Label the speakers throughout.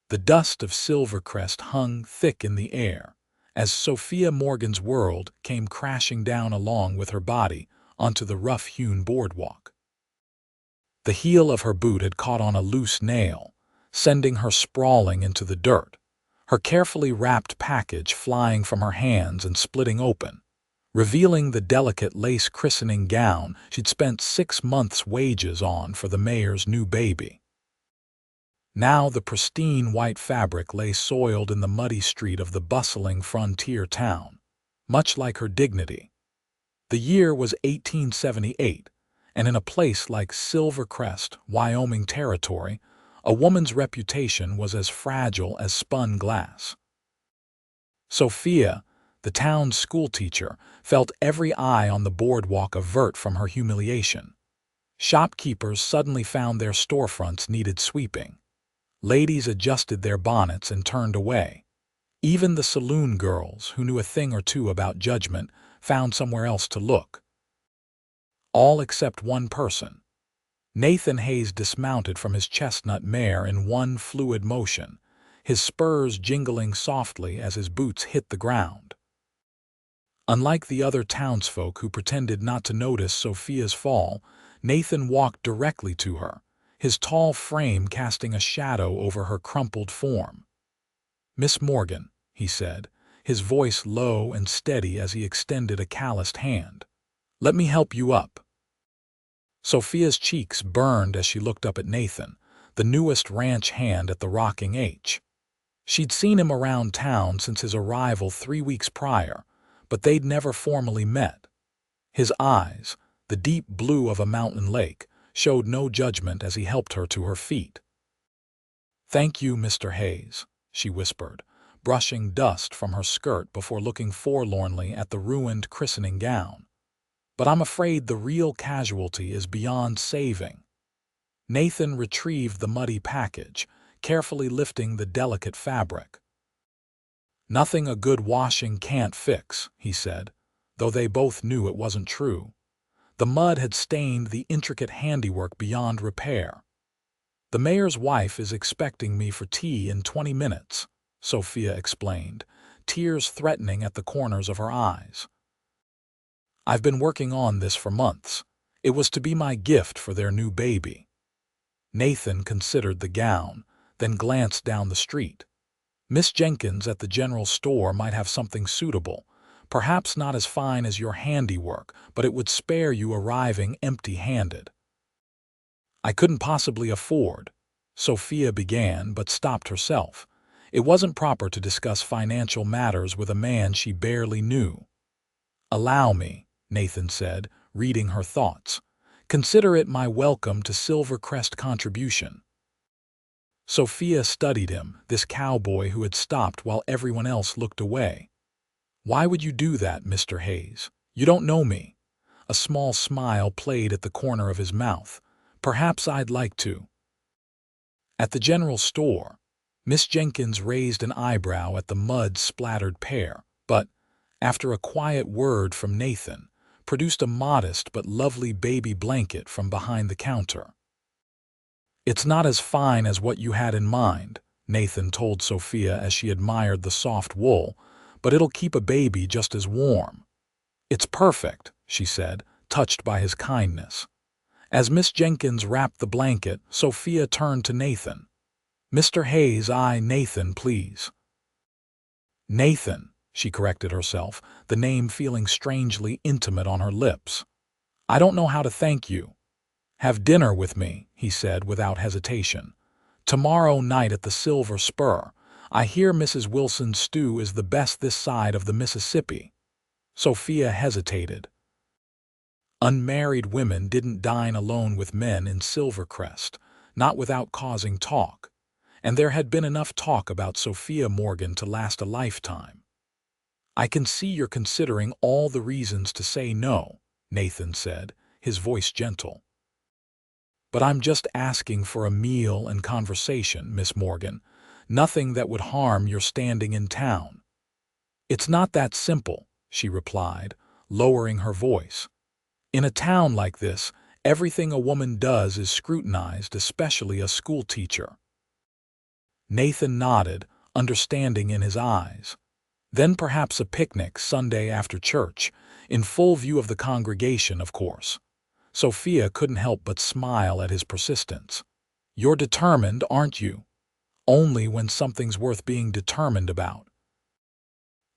Speaker 1: The dust of Silvercrest hung thick in the air as Sophia Morgan's world came crashing down along with her body onto the rough-hewn boardwalk. The heel of her boot had caught on a loose nail, sending her sprawling into the dirt, her carefully wrapped package flying from her hands and splitting open, revealing the delicate lace christening gown she'd spent 6 months' wages on for the mayor's new baby. Now the pristine white fabric lay soiled in the muddy street of the bustling frontier town, much like her dignity. The year was 1878, and in a place like Silvercrest, Wyoming territory, a woman's reputation was as fragile as spun glass. Sophia, the town's schoolteacher, felt every eye on the boardwalk avert from her humiliation. Shopkeepers suddenly found their storefronts needed sweeping. Ladies adjusted their bonnets and turned away. Even the saloon girls, who knew a thing or two about judgment, found somewhere else to look. All except one person. Nathan Hayes dismounted from his chestnut mare in one fluid motion, his spurs jingling softly as his boots hit the ground. Unlike the other townsfolk who pretended not to notice Sophia's fall, Nathan walked directly to her, his tall frame casting a shadow over her crumpled form. "Miss Morgan," he said, his voice low and steady as he extended a calloused hand. "Let me help you up." Sophia's cheeks burned as she looked up at Nathan, the newest ranch hand at the Rocking H. She'd seen him around town since his arrival 3 weeks prior, but they'd never formally met. His eyes, the deep blue of a mountain lake, showed no judgment as he helped her to her feet. "Thank you, Mr. Hayes," she whispered, brushing dust from her skirt before looking forlornly at the ruined christening gown. "But I'm afraid the real casualty is beyond saving." Nathan retrieved the muddy package, carefully lifting the delicate fabric. "Nothing a good washing can't fix," he said, though they both knew it wasn't true. The mud had stained the intricate handiwork beyond repair. "The mayor's wife is expecting me for tea in 20 minutes, Sophia explained, tears threatening at the corners of her eyes. "I've been working on this for months. It was to be my gift for their new baby." Nathan considered the gown, then glanced down the street. "Miss Jenkins at the general store might have something suitable. Perhaps not as fine as your handiwork, but it would spare you arriving empty-handed." "I couldn't possibly afford," Sophia began, but stopped herself. It wasn't proper to discuss financial matters with a man she barely knew. "Allow me," Nathan said, reading her thoughts. "Consider it my welcome to Silvercrest contribution." Sophia studied him, this cowboy who had stopped while everyone else looked away. "Why would you do that, Mr. Hayes? You don't know me." A small smile played at the corner of his mouth. "Perhaps I'd like to." At the general store, Miss Jenkins raised an eyebrow at the mud-splattered pair, but, after a quiet word from Nathan, produced a modest but lovely baby blanket from behind the counter. "It's not as fine as what you had in mind," Nathan told Sophia as she admired the soft wool, "but it'll keep a baby just as warm." "It's perfect," she said, touched by his kindness. As Miss Jenkins wrapped the blanket, Sophia turned to Nathan. "Mr. Hayes, Nathan, please." "Nathan," she corrected herself, the name feeling strangely intimate on her lips. "I don't know how to thank you." "Have dinner with me," he said without hesitation. "Tomorrow night at the Silver Spur. I hear Mrs. Wilson's stew is the best this side of the Mississippi." Sophia hesitated. Unmarried women didn't dine alone with men in Silvercrest, not without causing talk, and there had been enough talk about Sophia Morgan to last a lifetime. "I can see you're considering all the reasons to say no," Nathan said, his voice gentle. "But I'm just asking for a meal and conversation, Miss Morgan, nothing that would harm your standing in town." "It's not that simple," she replied, lowering her voice. "In a town like this, everything a woman does is scrutinized, especially a schoolteacher." Nathan nodded, understanding in his eyes. Then perhaps a picnic Sunday after church, in full view of the congregation, of course. Sophia couldn't help but smile at his persistence. You're determined, aren't you? Only when something's worth being determined about.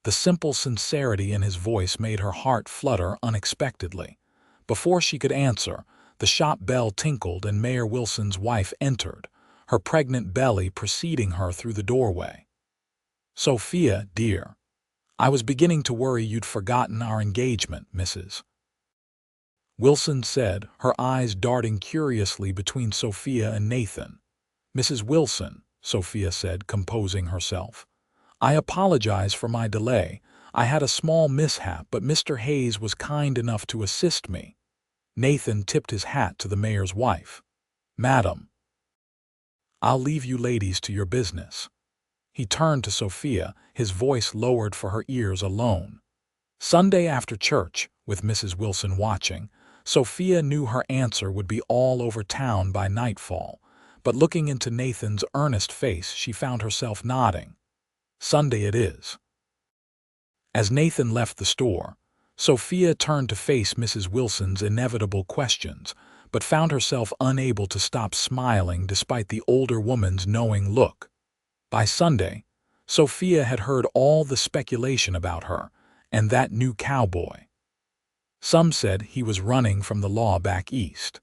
Speaker 1: The simple sincerity in his voice made her heart flutter unexpectedly. Before she could answer, the shop bell tinkled and Mayor Wilson's wife entered, her pregnant belly preceding her through the doorway. Sophia, dear, I was beginning to worry you'd forgotten our engagement, Mrs. Wilson said, her eyes darting curiously between Sophia and Nathan. Mrs. Wilson, Sophia said, composing herself. I apologize for my delay. I had a small mishap, but Mr. Hayes was kind enough to assist me. Nathan tipped his hat to the mayor's wife. Madam, I'll leave you ladies to your business. He turned to Sophia, his voice lowered for her ears alone. Sunday after church, with Mrs. Wilson watching, Sophia knew her answer would be all over town by nightfall, but looking into Nathan's earnest face, she found herself nodding. Sunday it is. As Nathan left the store, Sophia turned to face Mrs. Wilson's inevitable questions, but found herself unable to stop smiling despite the older woman's knowing look. By Sunday, Sophia had heard all the speculation about her and that new cowboy. Some said he was running from the law back east.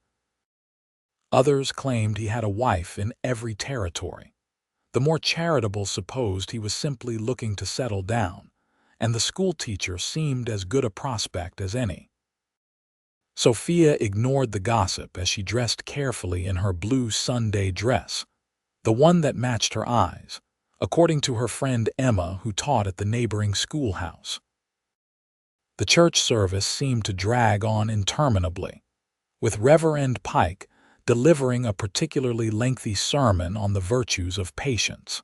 Speaker 1: Others claimed he had a wife in every territory. The more charitable supposed he was simply looking to settle down, and the schoolteacher seemed as good a prospect as any. Sophia ignored the gossip as she dressed carefully in her blue Sunday dress, the one that matched her eyes, according to her friend Emma, who taught at the neighboring schoolhouse. The church service seemed to drag on interminably, with Reverend Pike delivering a particularly lengthy sermon on the virtues of patience.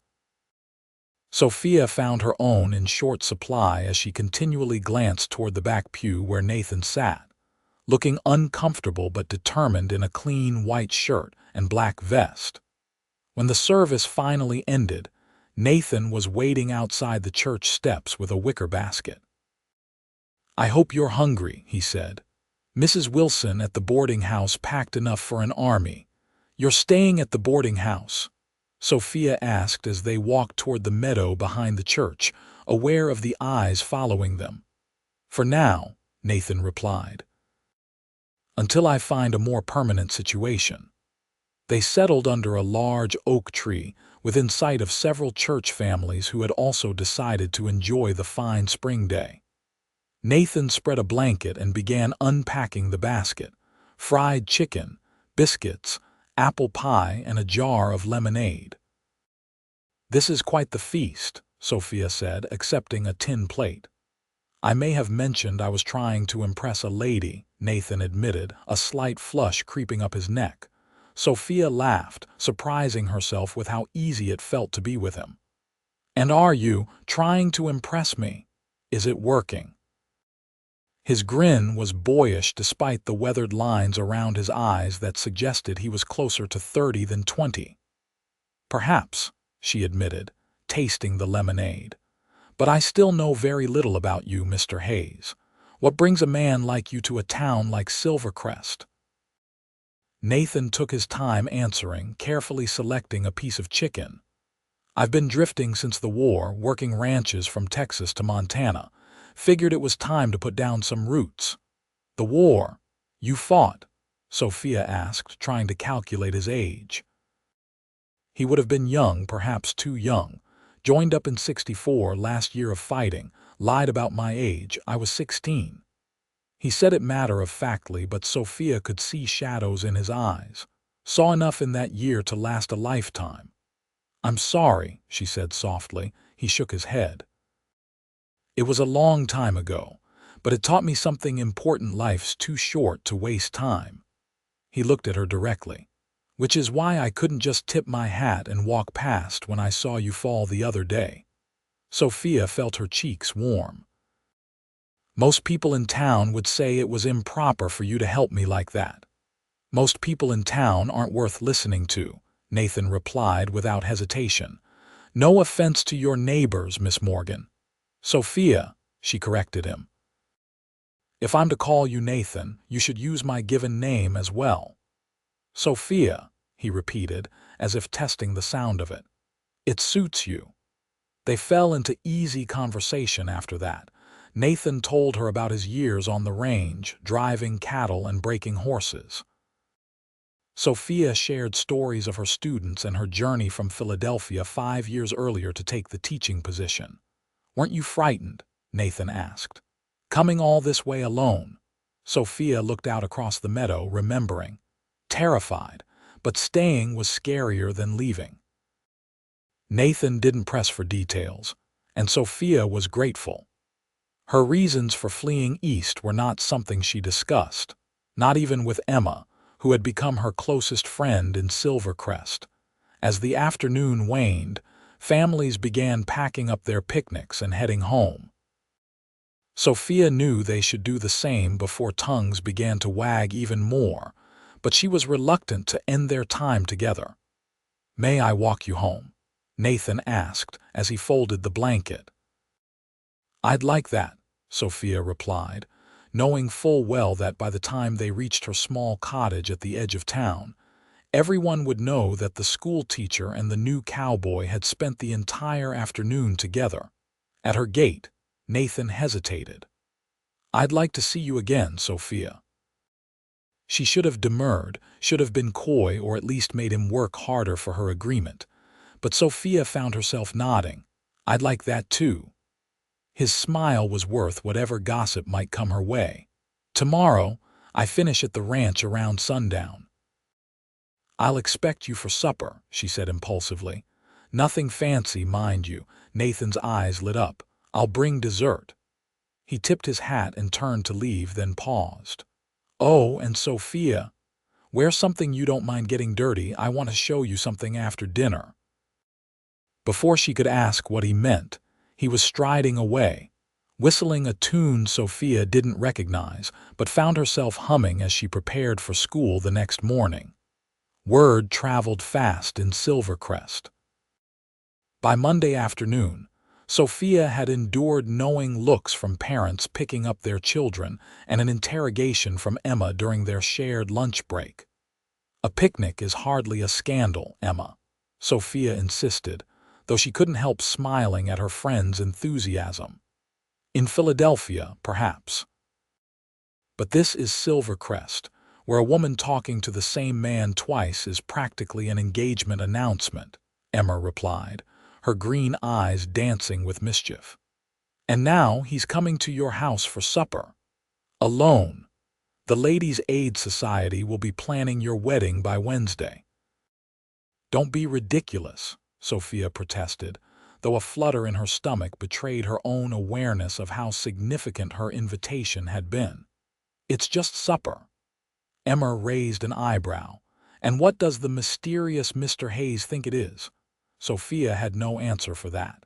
Speaker 1: Sophia found her own in short supply as she continually glanced toward the back pew where Nathan sat, looking uncomfortable but determined in a clean white shirt and black vest. When the service finally ended, Nathan was waiting outside the church steps with a wicker basket. I hope you're hungry, he said. Mrs. Wilson at the boarding house packed enough for an army. You're staying at the boarding house? Sophia asked as they walked toward the meadow behind the church, aware of the eyes following them. For now, Nathan replied. Until I find a more permanent situation. They settled under a large oak tree within sight of several church families who had also decided to enjoy the fine spring day. Nathan spread a blanket and began unpacking the basket: fried chicken, biscuits, apple pie, and a jar of lemonade. This is quite the feast, Sophia said, accepting a tin plate. I may have mentioned I was trying to impress a lady, Nathan admitted, a slight flush creeping up his neck. Sophia laughed, surprising herself with how easy it felt to be with him. And are you trying to impress me? Is it working? His grin was boyish despite the weathered lines around his eyes that suggested he was closer to 30 than 20. Perhaps, she admitted, tasting the lemonade. But I still know very little about you, Mr. Hayes. What brings a man like you to a town like Silvercrest? Nathan took his time answering, carefully selecting a piece of chicken. I've been drifting since the war, working ranches from Texas to Montana. Figured it was time to put down some roots. The war? You fought? Sophia asked, trying to calculate his age. He would have been young, perhaps too young. Joined up in '64, last year of fighting. Lied about my age. I was 16. He said it matter-of-factly, but Sophia could see shadows in his eyes. Saw enough in that year to last a lifetime. I'm sorry, she said softly. He shook his head. It was a long time ago, but it taught me something important. Life's too short to waste time. He looked at her directly. Which is why I couldn't just tip my hat and walk past when I saw you fall the other day. Sophia felt her cheeks warm. Most people in town would say it was improper for you to help me like that. Most people in town aren't worth listening to, Nathan replied without hesitation. No offense to your neighbors, Miss Morgan. Sophia, she corrected him. If I'm to call you Nathan, you should use my given name as well. Sophia, he repeated, as if testing the sound of it. It suits you. They fell into easy conversation after that. Nathan told her about his years on the range, driving cattle and breaking horses. Sophia shared stories of her students and her journey from Philadelphia 5 years earlier to take the teaching position. Weren't you frightened? Nathan asked. Coming all this way alone? Sophia looked out across the meadow, remembering. Terrified, but staying was scarier than leaving. Nathan didn't press for details, and Sophia was grateful. Her reasons for fleeing east were not something she discussed, not even with Emma, who had become her closest friend in Silvercrest. As the afternoon waned, families began packing up their picnics and heading home. Sophia knew they should do the same before tongues began to wag even more, but she was reluctant to end their time together. May I walk you home? Nathan asked as he folded the blanket. I'd like that, Sophia replied, knowing full well that by the time they reached her small cottage at the edge of town, everyone would know that the schoolteacher and the new cowboy had spent the entire afternoon together. At her gate, Nathan hesitated. I'd like to see you again, Sophia. She should have demurred, should have been coy, or at least made him work harder for her agreement. But Sophia found herself nodding. I'd like that too. His smile was worth whatever gossip might come her way. Tomorrow, I finish at the ranch around sundown. I'll expect you for supper, she said impulsively. Nothing fancy, mind you. Nathan's eyes lit up. I'll bring dessert. He tipped his hat and turned to leave, then paused. Oh, and Sophia, wear something you don't mind getting dirty. I want to show you something after dinner. Before she could ask what he meant, he was striding away, whistling a tune Sophia didn't recognize, but found herself humming as she prepared for school the next morning. Word traveled fast in Silvercrest. By Monday afternoon, Sophia had endured knowing looks from parents picking up their children and an interrogation from Emma during their shared lunch break. A picnic is hardly a scandal, Emma, Sophia insisted, though she couldn't help smiling at her friend's enthusiasm. In Philadelphia, perhaps. But this is Silvercrest, where a woman talking to the same man twice is practically an engagement announcement, Emma replied, her green eyes dancing with mischief. And now he's coming to your house for supper. Alone. The Ladies' Aid Society will be planning your wedding by Wednesday. Don't be ridiculous, Sophia protested, though a flutter in her stomach betrayed her own awareness of how significant her invitation had been. It's just supper. Emma raised an eyebrow. And what does the mysterious Mr. Hayes think it is? Sophia had no answer for that.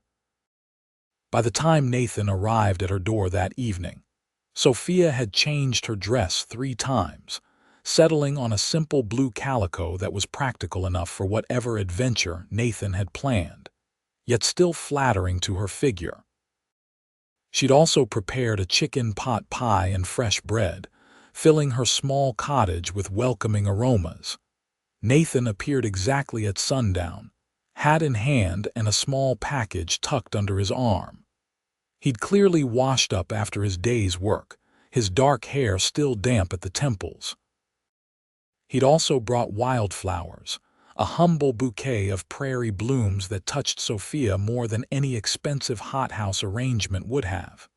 Speaker 1: By the time Nathan arrived at her door that evening, Sophia had changed her dress 3 times, settling on a simple blue calico that was practical enough for whatever adventure Nathan had planned, yet still flattering to her figure. She'd also prepared a chicken pot pie and fresh bread, filling her small cottage with welcoming aromas. Nathan appeared exactly at sundown, hat in hand and a small package tucked under his arm. He'd clearly washed up after his day's work, his dark hair still damp at the temples. He'd also brought wildflowers, a humble bouquet of prairie blooms that touched Sophia more than any expensive hothouse arrangement would have.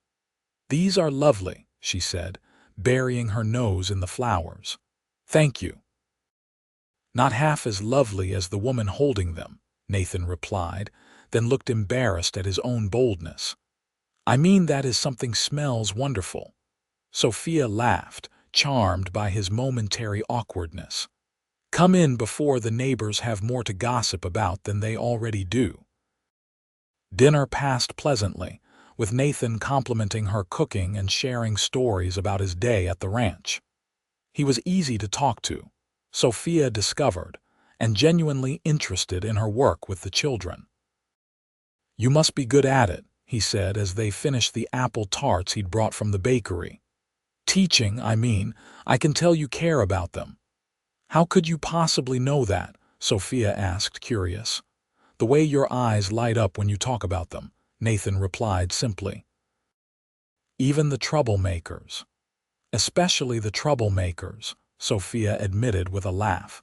Speaker 1: These are lovely, she said, burying her nose in the flowers. Thank you. Not half as lovely as the woman holding them, Nathan replied, then looked embarrassed at his own boldness. I mean that is something smells wonderful. Sophia laughed, charmed by his momentary awkwardness. Come in before the neighbors have more to gossip about than they already do. Dinner passed pleasantly, with Nathan complimenting her cooking and sharing stories about his day at the ranch. He was easy to talk to, Sophia discovered, and genuinely interested in her work with the children. You must be good at it, he said as they finished the apple tarts he'd brought from the bakery. Teaching, I mean. I can tell you care about them. How could you possibly know that? Sophia asked, curious. The way your eyes light up when you talk about them, Nathan replied simply. Even the troublemakers. Especially the troublemakers, Sophia admitted with a laugh.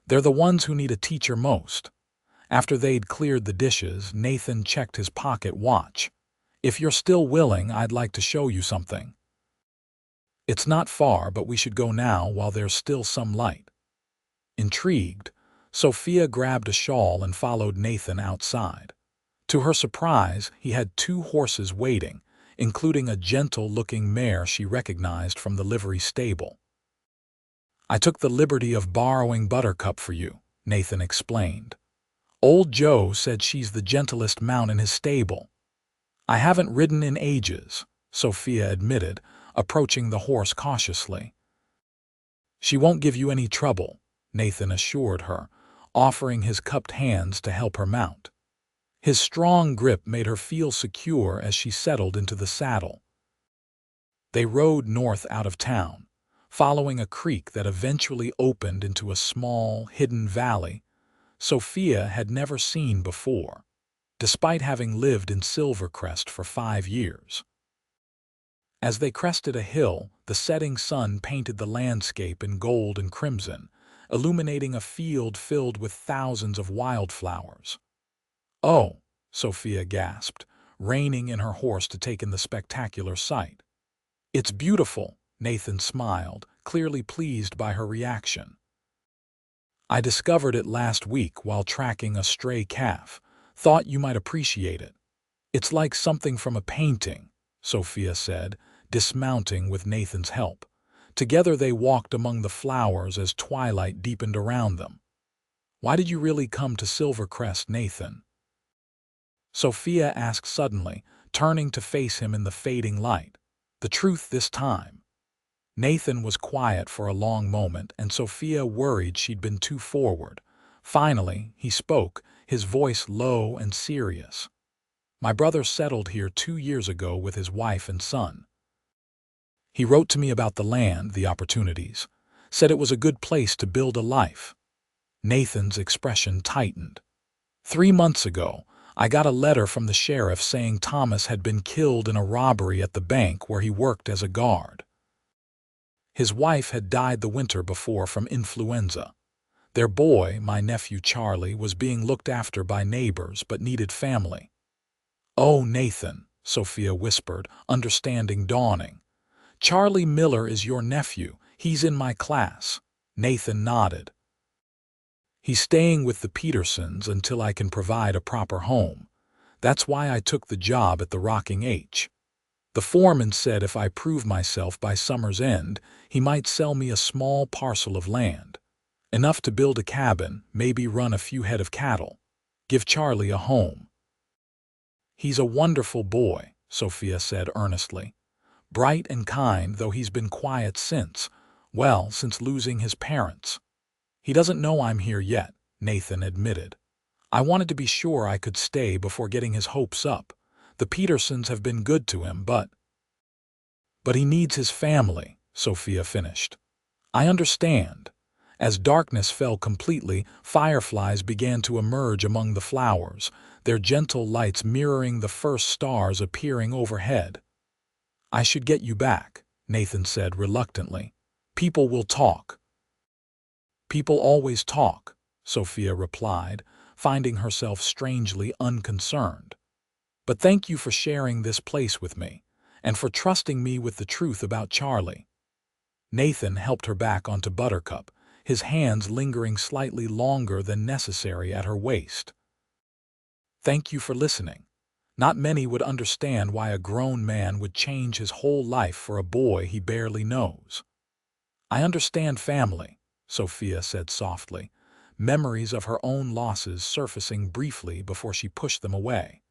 Speaker 1: They're the ones who need a teacher most. After they'd cleared the dishes, Nathan checked his pocket watch. If you're still willing, I'd like to show you something. It's not far, but we should go now while there's still some light. Intrigued, Sophia grabbed a shawl and followed Nathan outside. To her surprise, he had 2 horses waiting, including a gentle-looking mare she recognized from the livery stable. I took the liberty of borrowing Buttercup for you, Nathan explained. Old Joe said she's the gentlest mount in his stable. I haven't ridden in ages, Sophia admitted, approaching the horse cautiously. She won't give you any trouble, Nathan assured her, offering his cupped hands to help her mount. His strong grip made her feel secure as she settled into the saddle. They rode north out of town, following a creek that eventually opened into a small, hidden valley Sophia had never seen before, despite having lived in Silvercrest for 5 years. As they crested a hill, the setting sun painted the landscape in gold and crimson, illuminating a field filled with thousands of wildflowers. Oh, Sophia gasped, reining in her horse to take in the spectacular sight. It's beautiful, Nathan smiled, clearly pleased by her reaction. I discovered it last week while tracking a stray calf. Thought you might appreciate it. It's like something from a painting, Sophia said, dismounting with Nathan's help. Together they walked among the flowers as twilight deepened around them. Why did you really come to Silvercrest, Nathan? Sophia asked suddenly, turning to face him in the fading light. The truth this time. Nathan was quiet for a long moment, and Sophia worried she'd been too forward. Finally, he spoke, his voice low and serious. My brother settled here 2 years ago with his wife and son. He wrote to me about the land, the opportunities, said it was a good place to build a life. Nathan's expression tightened. 3 months ago, I got a letter from the sheriff saying Thomas had been killed in a robbery at the bank where he worked as a guard. His wife had died the winter before from influenza. Their boy, my nephew Charlie, was being looked after by neighbors but needed family. Oh, Nathan, Sophia whispered, understanding dawning. Charlie Miller is your nephew. He's in my class. Nathan nodded. He's staying with the Petersons until I can provide a proper home. That's why I took the job at the Rocking H. The foreman said if I prove myself by summer's end, he might sell me a small parcel of land. Enough to build a cabin, maybe run a few head of cattle. Give Charlie a home. He's a wonderful boy, Sophia said earnestly. Bright and kind, though he's been quiet since losing his parents. He doesn't know I'm here yet, Nathan admitted. I wanted to be sure I could stay before getting his hopes up. The Petersons have been good to him, but he needs his family, Sophia finished. I understand. As darkness fell completely, fireflies began to emerge among the flowers, their gentle lights mirroring the first stars appearing overhead. I should get you back, Nathan said reluctantly. People will talk. People always talk, Sophia replied, finding herself strangely unconcerned. But thank you for sharing this place with me, and for trusting me with the truth about Charlie. Nathan helped her back onto Buttercup, his hands lingering slightly longer than necessary at her waist. Thank you for listening. Not many would understand why a grown man would change his whole life for a boy he barely knows. I understand family, Sophia said softly, memories of her own losses surfacing briefly before she pushed them away.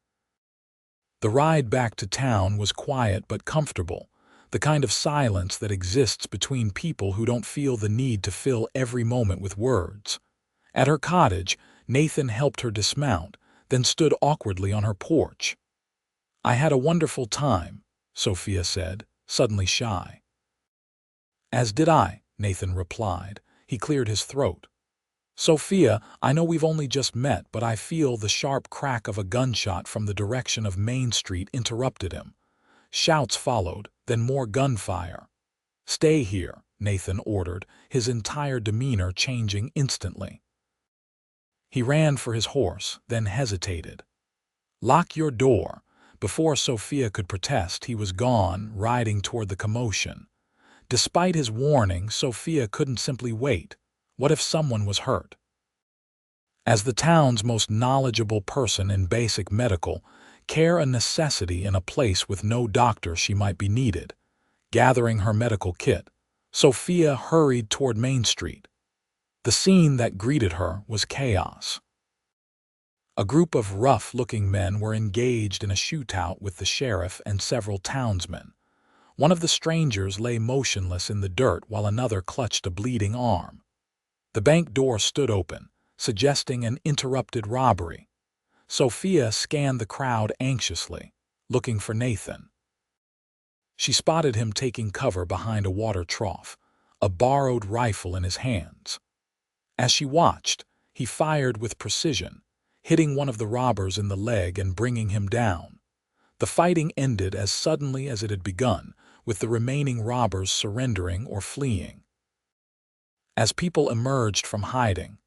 Speaker 1: The ride back to town was quiet but comfortable, the kind of silence that exists between people who don't feel the need to fill every moment with words. At her cottage, Nathan helped her dismount, then stood awkwardly on her porch. "I had a wonderful time," Sophia said, suddenly shy. "As did I," Nathan replied. He cleared his throat. "Sophia, I know we've only just met, but I feel..." The sharp crack of a gunshot from the direction of Main Street interrupted him. Shouts followed, then more gunfire. "Stay here," Nathan ordered, his entire demeanor changing instantly. He ran for his horse, then hesitated. "Lock your door." Before Sophia could protest, he was gone, riding toward the commotion. Despite his warning, Sophia couldn't simply wait. What if someone was hurt? As the town's most knowledgeable person in basic medical care, a necessity in a place with no doctor, she might be needed. Gathering her medical kit, Sophia hurried toward Main Street. The scene that greeted her was chaos. A group of rough-looking men were engaged in a shootout with the sheriff and several townsmen. One of the strangers lay motionless in the dirt while another clutched a bleeding arm. The bank door stood open, suggesting an interrupted robbery. Sophia scanned the crowd anxiously, looking for Nathan. She spotted him taking cover behind a water trough, a borrowed rifle in his hands. As she watched, he fired with precision, hitting one of the robbers in the leg and bringing him down. The fighting ended as suddenly as it had begun, with the remaining robbers surrendering or fleeing. As people emerged from hiding,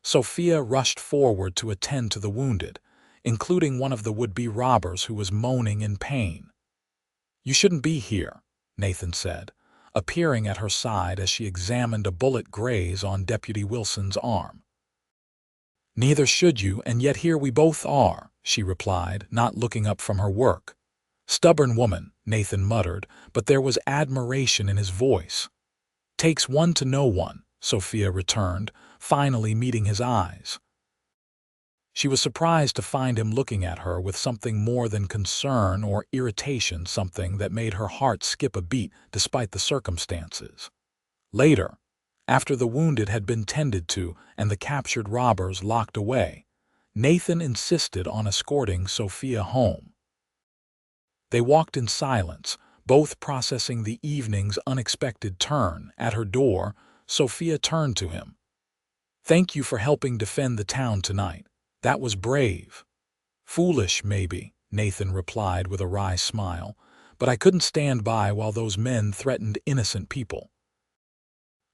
Speaker 1: Sophia rushed forward to attend to the wounded, including one of the would-be robbers who was moaning in pain. "You shouldn't be here," Nathan said, appearing at her side as she examined a bullet graze on Deputy Wilson's arm. "Neither should you, and yet here we both are," she replied, not looking up from her work. "Stubborn woman," Nathan muttered, but there was admiration in his voice. "Takes one to know one," Sophia returned, finally meeting his eyes. She was surprised to find him looking at her with something more than concern or irritation, something that made her heart skip a beat despite the circumstances. Later, after the wounded had been tended to and the captured robbers locked away, Nathan insisted on escorting Sophia home. They walked in silence, both processing the evening's unexpected turn. At her door, Sophia turned to him. "Thank you for helping defend the town tonight. That was brave." "Foolish, maybe," Nathan replied with a wry smile, "but I couldn't stand by while those men threatened innocent people.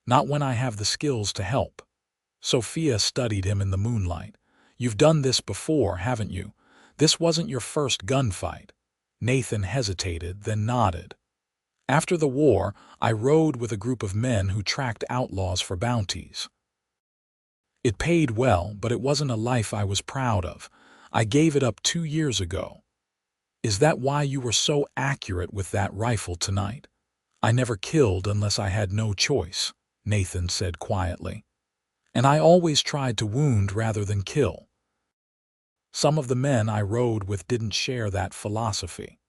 Speaker 1: Not when I have the skills to help." Sophia studied him in the moonlight. "You've done this before, haven't you? This wasn't your first gunfight." Nathan hesitated, then nodded. "After the war, I rode with a group of men who tracked outlaws for bounties. It paid well, but it wasn't a life I was proud of. I gave it up 2 years ago." "Is that why you were so accurate with that rifle tonight?" "I never killed unless I had no choice," Nathan said quietly. "And I always tried to wound rather than kill." Some of the men I rode with didn't share that philosophy.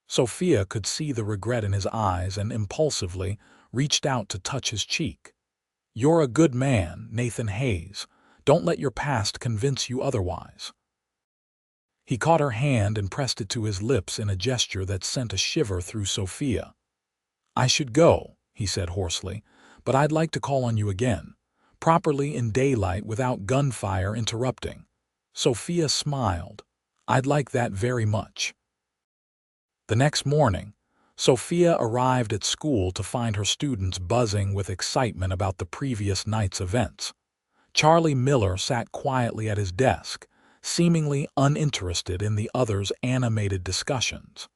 Speaker 1: Sophia could see the regret in his eyes and impulsively reached out to touch his cheek. "You're a good man, Nathan Hayes. Don't let your past convince you otherwise." He caught her hand and pressed it to his lips in a gesture that sent a shiver through Sophia. "I should go," he said hoarsely, "but I'd like to call on you again, properly in daylight without gunfire interrupting." Sophia smiled. "I'd like that very much." The next morning, Sophia arrived at school to find her students buzzing with excitement about the previous night's events. Charlie Miller sat quietly at his desk, seemingly uninterested in the others' animated discussions.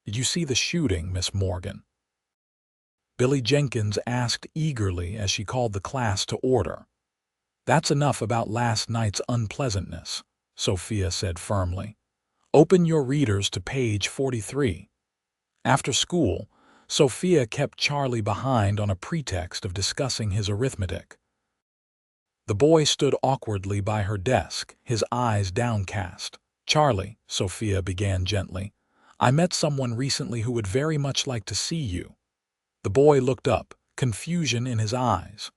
Speaker 1: "Did you see the shooting, Miss Morgan?" Billy Jenkins asked eagerly as she called the class to order. "That's enough about last night's unpleasantness," Sophia said firmly. "Open your readers to page 43. After school, Sophia kept Charlie behind on a pretext of discussing his arithmetic. The boy stood awkwardly by her desk, his eyes downcast. "Charlie," Sophia began gently, "I met someone recently who would very much like to see you." The boy looked up, confusion in his eyes.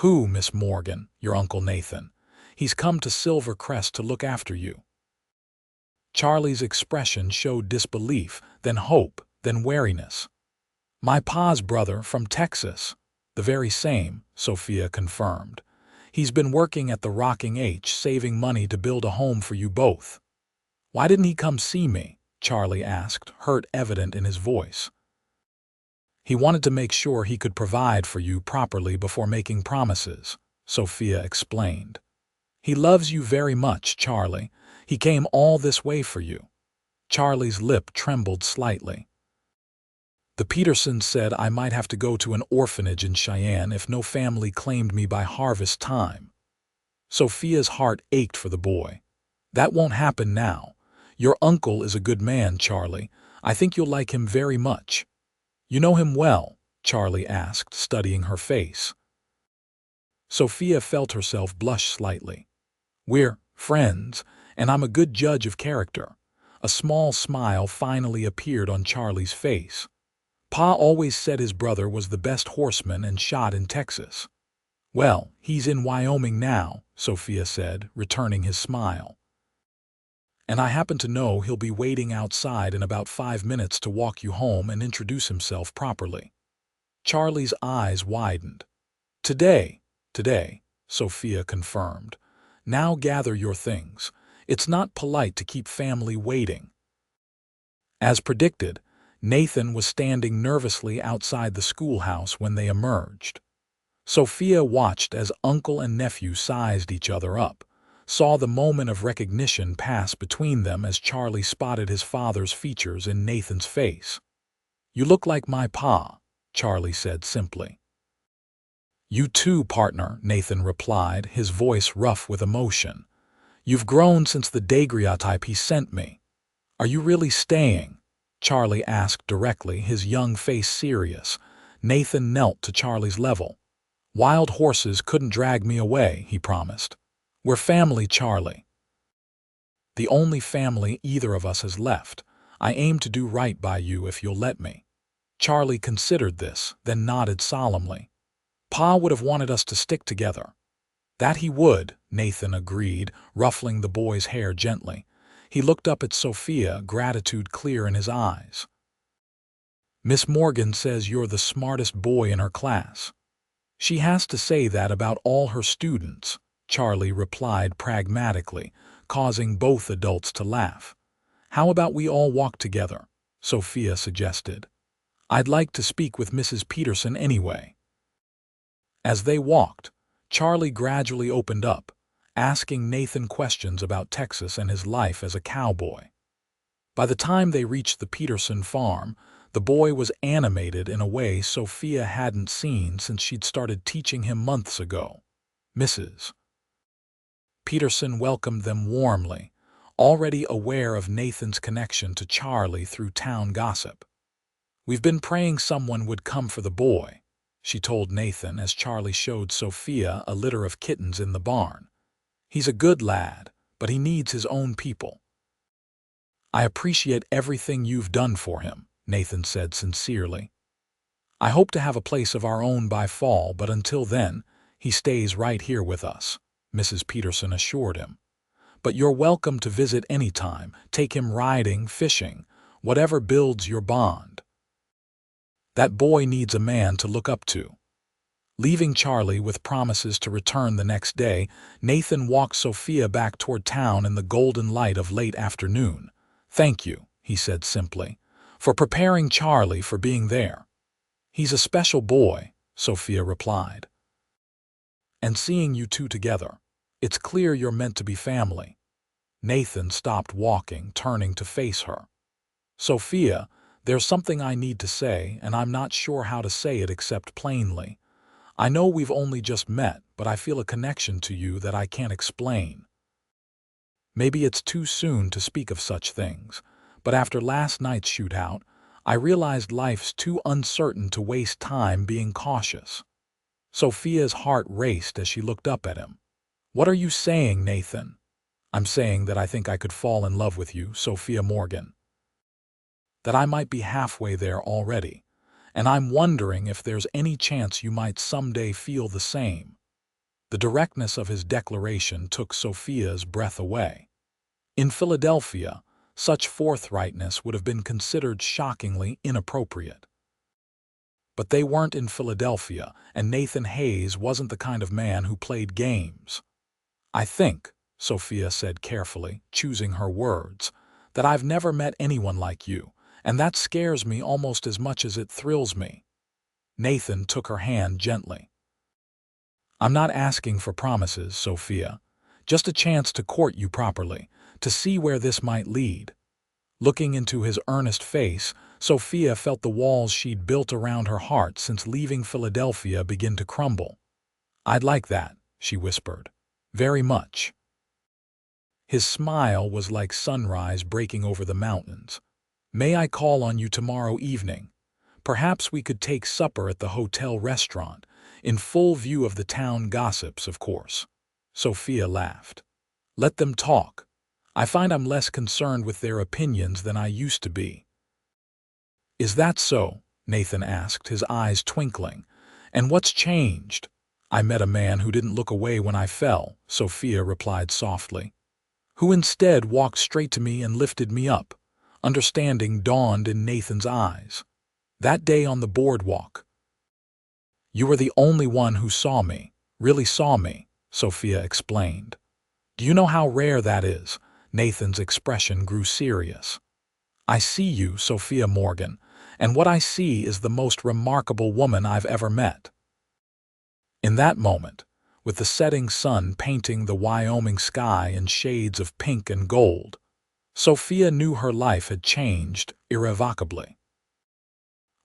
Speaker 1: "Who, Miss Morgan?" "Your Uncle Nathan. He's come to Silvercrest to look after you." Charlie's expression showed disbelief, then hope, then wariness. My pa's brother from Texas. The very same, Sophia confirmed. He's been working at the Rocking H, saving money to build a home for you both. Why didn't he come see me? Charlie asked, hurt evident in his voice. He wanted to make sure he could provide for you properly before making promises, Sophia explained. He loves you very much, Charlie. He came all this way for you. Charlie's lip trembled slightly. The Petersons said I might have to go to an orphanage in Cheyenne if no family claimed me by harvest time. Sophia's heart ached for the boy. That won't happen now. Your uncle is a good man, Charlie. I think you'll like him very much. You know him well? Charlie asked, studying her face. Sophia felt herself blush slightly. We're friends, and I'm a good judge of character. A small smile finally appeared on Charlie's face. Pa always said his brother was the best horseman and shot in Texas. Well, he's in Wyoming now, Sophia said, returning his smile. And I happen to know he'll be waiting outside in about 5 minutes to walk you home and introduce himself properly. Charlie's eyes widened. Today, Sophia confirmed. Now gather your things. It's not polite to keep family waiting. As predicted, Nathan was standing nervously outside the schoolhouse when they emerged. Sophia watched as uncle and nephew sized each other up, saw the moment of recognition pass between them as Charlie spotted his father's features in Nathan's face. You look like my pa, Charlie said simply. You too, partner, Nathan replied, his voice rough with emotion. You've grown since the daguerreotype he sent me. Are you really staying? Charlie asked directly, his young face serious. Nathan knelt to Charlie's level. Wild horses couldn't drag me away, he promised. We're family, Charlie. The only family either of us has left. I aim to do right by you if you'll let me. Charlie considered this, then nodded solemnly. Pa would have wanted us to stick together. That he would, Nathan agreed, ruffling the boy's hair gently. He looked up at Sophia, gratitude clear in his eyes. Miss Morgan says you're the smartest boy in her class. She has to say that about all her students, Charlie replied pragmatically, causing both adults to laugh. How about we all walk together? Sophia suggested. I'd like to speak with Mrs. Peterson anyway. As they walked, Charlie gradually opened up, asking Nathan questions about Texas and his life as a cowboy. By the time they reached the Peterson farm, the boy was animated in a way Sophia hadn't seen since she'd started teaching him months ago. Mrs. Peterson welcomed them warmly, already aware of Nathan's connection to Charlie through town gossip. We've been praying someone would come for the boy, she told Nathan as Charlie showed Sophia a litter of kittens in the barn. He's a good lad, but he needs his own people. I appreciate everything you've done for him, Nathan said sincerely. I hope to have a place of our own by fall, but until then, he stays right here with us, Mrs. Peterson assured him. But you're welcome to visit anytime, take him riding, fishing, whatever builds your bond. That boy needs a man to look up to. Leaving Charlie with promises to return the next day, Nathan walked Sophia back toward town in the golden light of late afternoon. Thank you, he said simply, for preparing Charlie for being there. He's a special boy, Sophia replied. And seeing you two together, it's clear you're meant to be family. Nathan stopped walking, turning to face her. Sophia, there's something I need to say, and I'm not sure how to say it except plainly. I know we've only just met, but I feel a connection to you that I can't explain. Maybe it's too soon to speak of such things, but after last night's shootout, I realized life's too uncertain to waste time being cautious. Sophia's heart raced as she looked up at him. What are you saying, Nathan? I'm saying that I think I could fall in love with you, Sophia Morgan. That I might be halfway there already, and I'm wondering if there's any chance you might someday feel the same. The directness of his declaration took Sophia's breath away. In Philadelphia, such forthrightness would have been considered shockingly inappropriate. But they weren't in Philadelphia, and Nathan Hayes wasn't the kind of man who played games. "I think," Sophia said carefully, choosing her words, "that I've never met anyone like you, and that scares me almost as much as it thrills me." Nathan took her hand gently. "I'm not asking for promises, Sophia. Just a chance to court you properly, to see where this might lead." Looking into his earnest face, Sophia felt the walls she'd built around her heart since leaving Philadelphia begin to crumble. "I'd like that," she whispered. "Very much." His smile was like sunrise breaking over the mountains. "May I call on you tomorrow evening? Perhaps we could take supper at the hotel restaurant, in full view of the town gossips, of course." Sophia laughed. "Let them talk. I find I'm less concerned with their opinions than I used to be." "Is that so?" Nathan asked, his eyes twinkling. "And what's changed?" "I met a man who didn't look away when I fell," Sophia replied softly. "Who instead walked straight to me and lifted me up." Understanding dawned in Nathan's eyes. "That day on the boardwalk." "You were the only one who saw me, really saw me," Sophia explained. "Do you know how rare that is?" Nathan's expression grew serious. "I see you, Sophia Morgan, and what I see is the most remarkable woman I've ever met." In that moment, with the setting sun painting the Wyoming sky in shades of pink and gold, Sophia knew her life had changed irrevocably.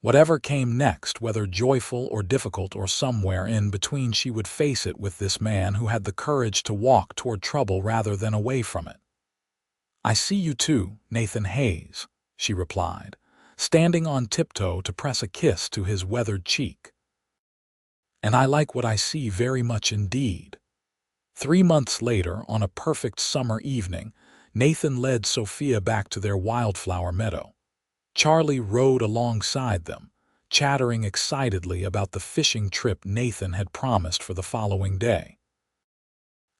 Speaker 1: Whatever came next, whether joyful or difficult or somewhere in between, she would face it with this man who had the courage to walk toward trouble rather than away from it. "I see you too, Nathan Hayes," she replied, standing on tiptoe to press a kiss to his weathered cheek. "And I like what I see very much indeed." 3 months later, on a perfect summer evening, Nathan led Sophia back to their wildflower meadow. Charlie rode alongside them, chattering excitedly about the fishing trip Nathan had promised for the following day.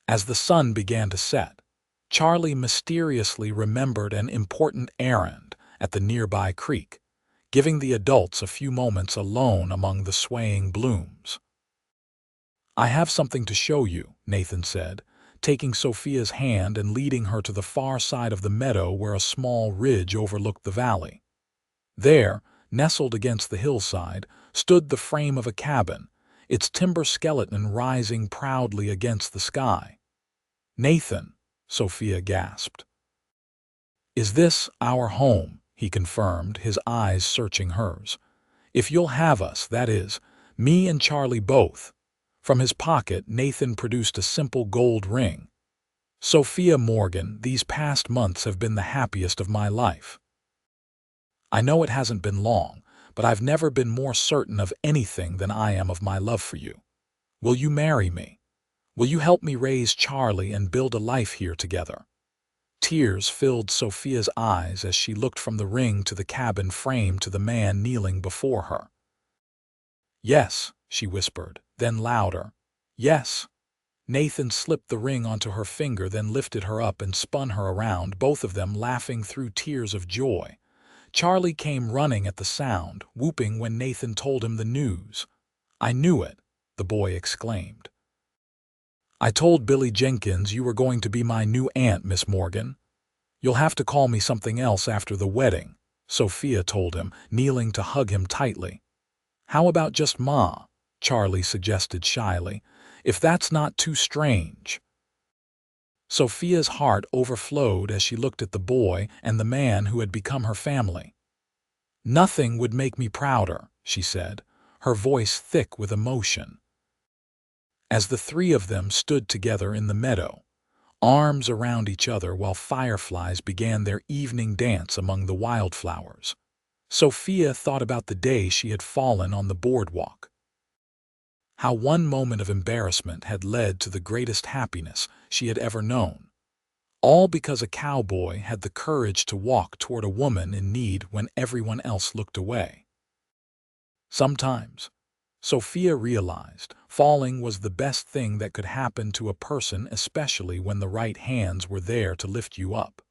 Speaker 1: As the sun began to set, Charlie mysteriously remembered an important errand at the nearby creek, giving the adults a few moments alone among the swaying blooms. "I have something to show you," Nathan said, taking Sophia's hand and leading her to the far side of the meadow where a small ridge overlooked the valley. There, nestled against the hillside, stood the frame of a cabin, its timber skeleton rising proudly against the sky. "Nathan," Sophia gasped. "Is this our home?" he confirmed, his eyes searching hers. "If you'll have us, that is, me and Charlie both." From his pocket, Nathan produced a simple gold ring. "Sophia Morgan, these past months have been the happiest of my life. I know it hasn't been long, but I've never been more certain of anything than I am of my love for you. Will you marry me? Will you help me raise Charlie and build a life here together?" Tears filled Sophia's eyes as she looked from the ring to the cabin frame to the man kneeling before her. "Yes," she whispered, then louder, "Yes." Nathan slipped the ring onto her finger, then lifted her up and spun her around, both of them laughing through tears of joy. Charlie came running at the sound, whooping when Nathan told him the news. "I knew it," the boy exclaimed. "I told Billy Jenkins you were going to be my new aunt, Miss Morgan." "You'll have to call me something else after the wedding," Sophia told him, kneeling to hug him tightly. "How about just Ma?" Charlie suggested shyly, "if that's not too strange." Sophia's heart overflowed as she looked at the boy and the man who had become her family. "Nothing would make me prouder," she said, her voice thick with emotion. As the three of them stood together in the meadow, arms around each other while fireflies began their evening dance among the wildflowers, Sophia thought about the day she had fallen on the boardwalk. How one moment of embarrassment had led to the greatest happiness she had ever known. All because a cowboy had the courage to walk toward a woman in need when everyone else looked away. Sometimes, Sophia realized, falling was the best thing that could happen to a person, especially when the right hands were there to lift you up.